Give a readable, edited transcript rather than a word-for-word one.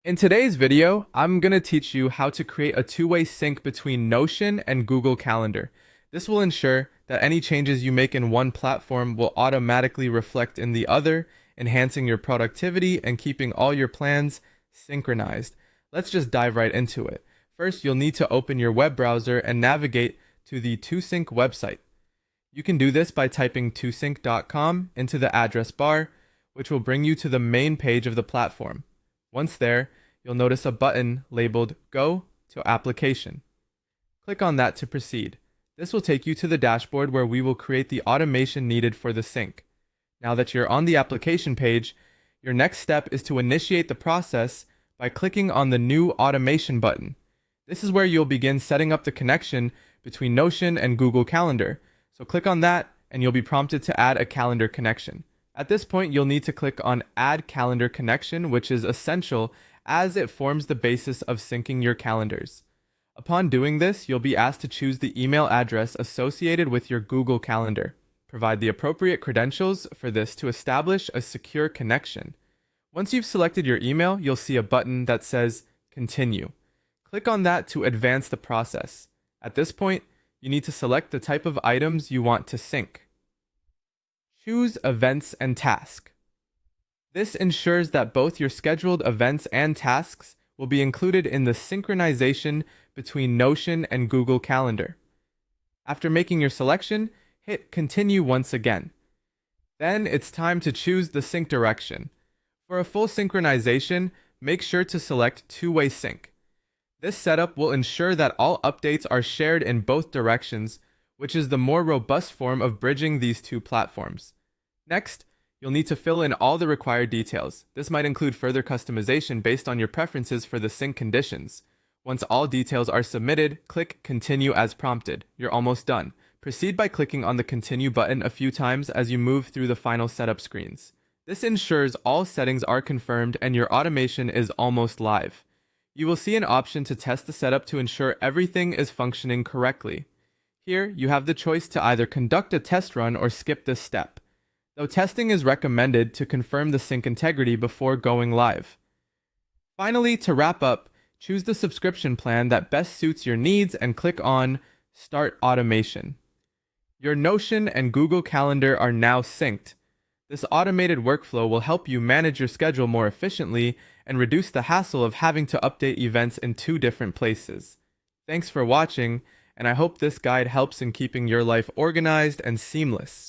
In today's video, I'm going to teach you how to create a two-way sync between Notion and Google Calendar. This will ensure that any changes you make in one platform will automatically reflect in the other, enhancing your productivity and keeping all your plans synchronized. Let's just dive right into it. First, you'll need to open your web browser and navigate to the TwoSync website. You can do this by typing twosync.com into the address bar, which will bring you to the main page of the platform. Once there, you'll notice a button labeled Go to Application. Click on that to proceed. This will take you to the dashboard where we will create the automation needed for the sync. Now that you're on the application page, your next step is to initiate the process by clicking on the New Automation button. This is where you'll begin setting up the connection between Notion and Google Calendar. So click on that and you'll be prompted to add a calendar connection. At this point, you'll need to click on Add Calendar Connection, which is essential as it forms the basis of syncing your calendars. Upon doing this, you'll be asked to choose the email address associated with your Google Calendar. Provide the appropriate credentials for this to establish a secure connection. Once you've selected your email, you'll see a button that says Continue. Click on that to advance the process. At this point, you need to select the type of items you want to sync. Choose Events and Task. This ensures that both your scheduled events and tasks will be included in the synchronization between Notion and Google Calendar. After making your selection, hit Continue once again. Then it's time to choose the sync direction. For a full synchronization, make sure to select Two-Way Sync. This setup will ensure that all updates are shared in both directions, which is the more robust form of bridging these two platforms. Next, you'll need to fill in all the required details. This might include further customization based on your preferences for the sync conditions. Once all details are submitted, click Continue as prompted. You're almost done. Proceed by clicking on the Continue button a few times as you move through the final setup screens. This ensures all settings are confirmed and your automation is almost live. You will see an option to test the setup to ensure everything is functioning correctly. Here, you have the choice to either conduct a test run or skip this step, though testing is recommended to confirm the sync integrity before going live. Finally, to wrap up, choose the subscription plan that best suits your needs and click on Start Automation. Your Notion and Google Calendar are now synced. This automated workflow will help you manage your schedule more efficiently and reduce the hassle of having to update events in two different places. Thanks for watching, and I hope this guide helps in keeping your life organized and seamless.